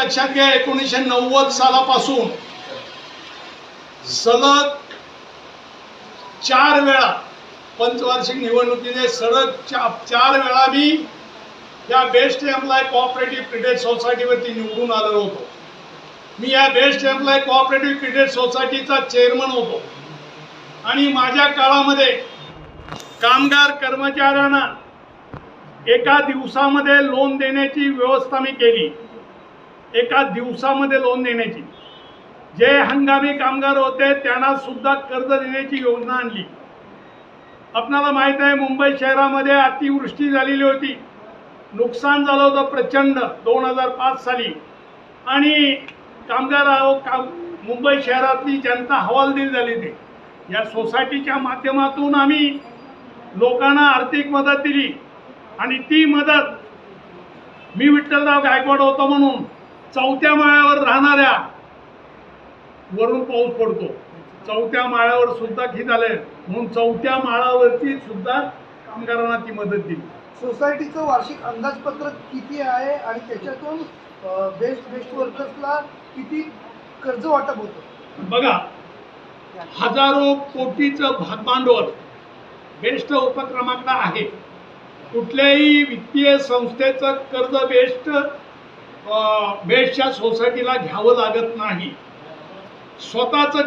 लक्षात घ्या, 1990 सालापासून सलग 4 वेळा पंचवार्षिक निवडणुकीने सलग 4 वेळा मी या बेस्ट एम्प्लॉय कोऑपरेटिव्ह क्रेडिट सोसायटीवरती निवडून आलेलो होतो. मी या बेस्ट एम्प्लॉय कोऑपरेटिव्ह क्रेडिट सोसायटीचा चेअरमन होतो आणि माझ्या काळामध्ये कामगार कर्मचाऱ्यांना एका दिवसामध्ये लोन देण्याची व्यवस्था मी केली. एका दिवसामध्ये लोन देण्याची. जे हंगामी कामगार होते त्यांना सुद्धा कर्ज देण्याची योजना आणली. आपणाला माहित आहे, मुंबई शहरामध्ये अतिवृष्टी झालेली होती, नुकसान झालं होतं प्रचंड 2005 साली आणि मुंबई शहरातली जनता हवालदिल झाली होती. या सोसायटीच्या माध्यमातून आम्ही लोकांना आर्थिक मदत दिली आणि ती मदत मी विठ्ठलराव गायकवाड होतो म्हणून 4थ्या माळ्यावर राहणाऱ्या, वरून पाऊस पडतो, 4थ्या माळ्यावर सुद्धा खित आले म्हणून 4थ्या माळावरती सुद्धा कामगारांना ती मदत दिली. सोसायटीचं वार्षिक अंदाजपत्रक किती आहे आणि त्याच्यातून बेस्ट वर्कर्सला किती कर्ज वाटप होतं? बघा, हजारो कोटीचं भागभांडवल बेस्ट उपक्रमाकडे आहे. कुठल्याही वित्तीय संस्थेचं कर्ज बेस्टच्या सोसायटीला घ्यावं लागत नाही. स्वतःचं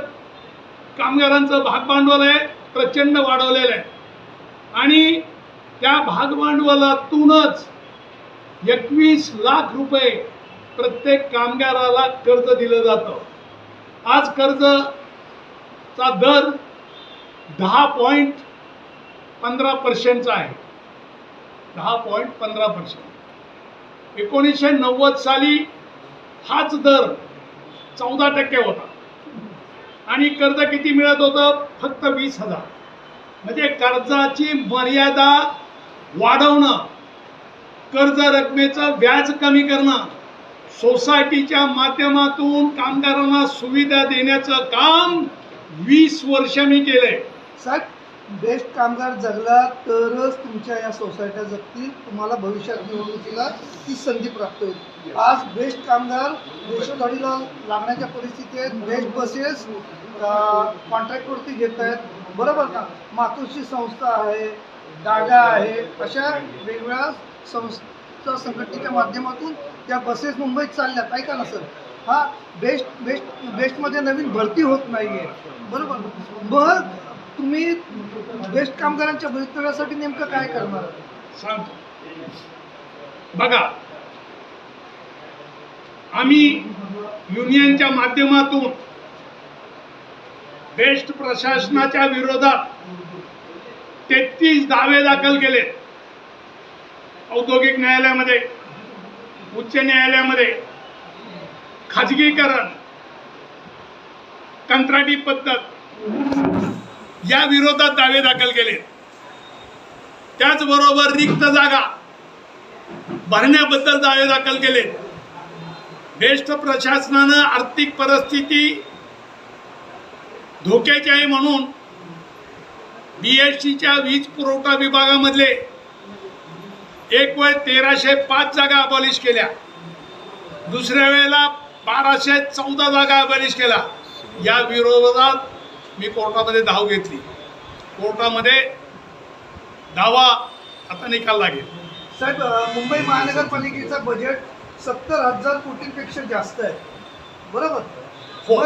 कामगारांचं भागभांडवल आहे, प्रचंड वाढवलेलं आहे आणि त्या भागभांडवलातूनच 21 लाख रुपये प्रत्येक कामगाराला कर्ज दिलं जातं. आज कर्जचा दर 10.15% आहे. 10.15%. 1990 साली हाच दर 14% होता आणि कर्ज किती मिळत होतं? फक्त 20,000. म्हणजे कर्जाची मर्यादा वाढवणं, कर्ज रकमेचं व्याज कमी करणं, सोसायटीच्या माध्यमातून कामगारांना सुविधा देण्याचं काम 20 वर्ष मी केलंय. साहेब, बेस्ट कामगार जगला तरच तुमच्या या सोसायट्या जगतील, तुम्हाला भविष्यात निवडणुकीला ती संधी प्राप्त होईल. आज बेस्ट कामगार देशोधडीला लागण्याच्या परिस्थिती आहेत. बेस्ट बसेस कॉन्ट्रॅक्टवरती घेत आहेत, बरोबर का? मातोश्री संस्था आहे, डागा आहे, अशा वेगवेगळ्या संस्था संघटनेच्या माध्यमातून त्या बसेस मुंबईत चालल्यात. ऐका ना सर, हा बेस्टमध्ये नवीन भरती होत नाही आहे, बरोबर? मग तुम्ही बेस्ट कामगारांच्या भवितव्यासाठी नेमकं काय करणार? सांगतो. बघा, आम्ही युनियनच्या माध्यमातून बेस्ट प्रशासनाच्या विरोधात 33 दावे दाखल केले. औद्योगिक न्यायालयामध्ये, उच्च न्यायालयामध्ये. खाजगीकरण, कंत्राटी पद्धत या विरोधात दावे दाखल केले. त्याचबरोबर रिक्त जागा भरण्याबद्दल दावे दाखल केले. बेस्ट प्रशासनानं आर्थिक परिस्थिती धोक्याची आहे म्हणून BSCच्या वीज पुरवठा विभागामधले एक वेळ 1305 जागा अबॉलिश केल्या, दुसऱ्या वेळेला 1214 जागा अबॉलिश केल्या. या विरोधात मी कोर्टामध्ये धाव घेतली. कोर्टामध्ये दावा आता निकाल लागेल. साहेब, मुंबई महानगरपालिकेचं बजेट 70,000 कोटींपेक्षा जास्त आहे, बरोबर? हो.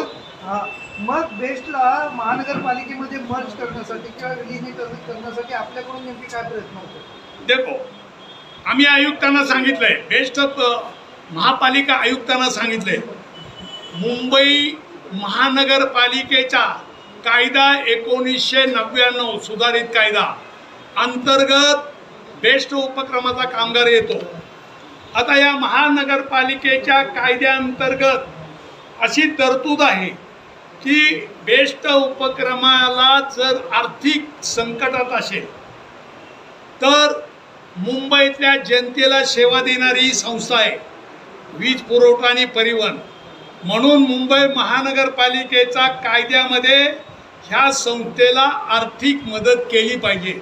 मग बेस्टला महानगरपालिकेमध्ये मर्ज करण्यासाठी किंवा विलीनीकरण करण्यासाठी आपल्याकडून नेमके काय प्रयत्न होते? देखो, आम्ही आयुक्तांना सांगितलंय, बेस्ट महापालिका आयुक्तांना सांगितलंय, मुंबई महानगरपालिकेचा कायदा 1999 सुधारित कायदा अंतर्गत बेस्ट उपक्रमाचा कामगार येतो. आता या महानगरपालिकेच्या कायद्याअंतर्गत अशी तरतूद आहे की बेस्ट उपक्रमाला जर आर्थिक संकटात असेल तर मुंबईतल्या जनतेला सेवा देणारी संस्था आहे वीज पुरवठा आणि परिवहन म्हणून मुंबई महानगरपालिकेचा कायद्यामध्ये ह्या संस्थेला आर्थिक मदत केली पाहिजे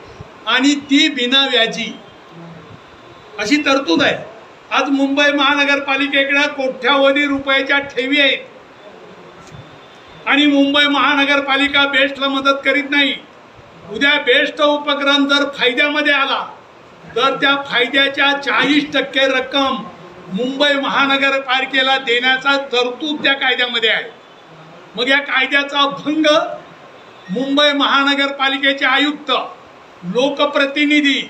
आणि ती बिना व्याजी अशी तरतूद आहे. आज मुंबई महानगरपालिकेकडे कोट्यावधी रुपयाच्या ठेवी आहेत आणि मुंबई महानगरपालिका बेस्टला मदत करीत नाही. उद्या बेस्ट उपक्रम जर फायद्यामध्ये आला तर त्या फायद्याच्या 40% रक्कम मुंबई महानगरपालिकेला देण्याचा तरतूद त्या कायद्यामध्ये आहे. मग या कायद्याचा भंग मुंबई महानगरपालिकेचे आयुक्त, लोकप्रतिनिधी,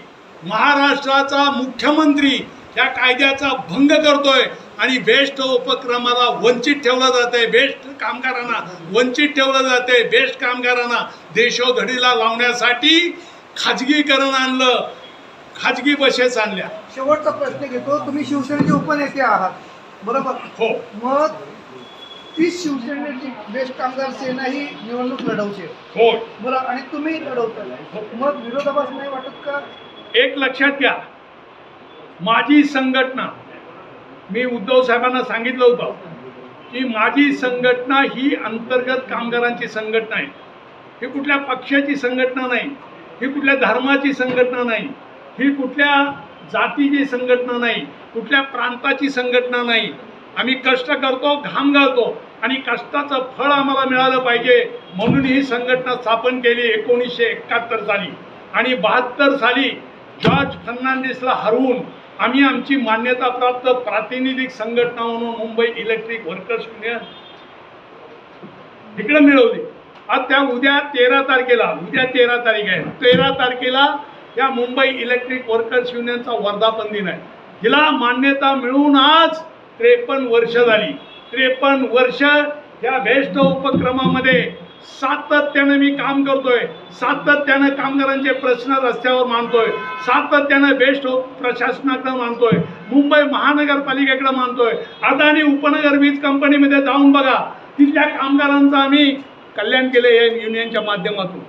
महाराष्ट्राचा मुख्यमंत्री या कायद्याचा भंग करतोय आणि बेस्ट उपक्रमाला वंचित ठेवलं जातंय. बेस्ट कामगारांना वंचित ठेवलं जातंय. बेस्ट कामगारांना देशोधडीला लावण्यासाठी खाजगीकरण आणलं, खाजगी बसेस आणल्या. शेवटचा प्रश्न घेतो. तुम्ही शिवसेनेचे उपनेते आहात, बरोबर? हो. मग तीच शिवसेनेची बेस्ट कामगार सेना ही निवडणूक लढवते, हो बरं, आणि तुम्ही लढवता, मग विरोधाभास नाही वाटत का? एक लक्षात घ्या, माझी संघटना, मी उद्धव साहेबांना सांगितलं होतं की माझी संघटना ही अंतर्गत कामगारांची संघटना आहे. ही कुठल्या पक्षाची संघटना नाही, ही कुठल्या धर्माची संघटना नाही, ही कुठल्या जातीची संघटना नाही, कुठल्या प्रांताची संघटना नाही. आम्ही कष्ट करतो, घाम गाळतो आणि कष्टाचं फळ आम्हाला मिळालं पाहिजे म्हणून ही संघटना स्थापन केली 1971 साली. आणि 72 साली जॉर्ज फर्नांडिसला हरवून आम्ही आमची मान्यताप्राप्त प्रातिनिधिक संघटना म्हणून मुंबई इलेक्ट्रिक वर्कर्स युनियन इकडे मिळवली. आज त्या उद्या 13 तारखेला, उद्या 13 तारीख आहे, 13 तारखेला या मुंबई इलेक्ट्रिक वर्कर्स युनियनचा वर्धापन दिन आहे. हिला मान्यता मिळून आज 53 वर्ष झाली. 53 वर्ष या बेस्ट उपक्रमामध्ये सातत्यानं मी काम करतोय, सातत्यानं कामगारांचे प्रश्न रस्त्यावर मांडतोय, सातत्यानं बेस्ट प्रशासनाकडे मांडतोय, मुंबई महानगरपालिकेकडे मांडतोय. अदानी उपनगर वीज कंपनीमध्ये जाऊन बघा, तिथल्या कामगारांचं आम्ही कल्याण केलं या युनियनच्या माध्यमातून.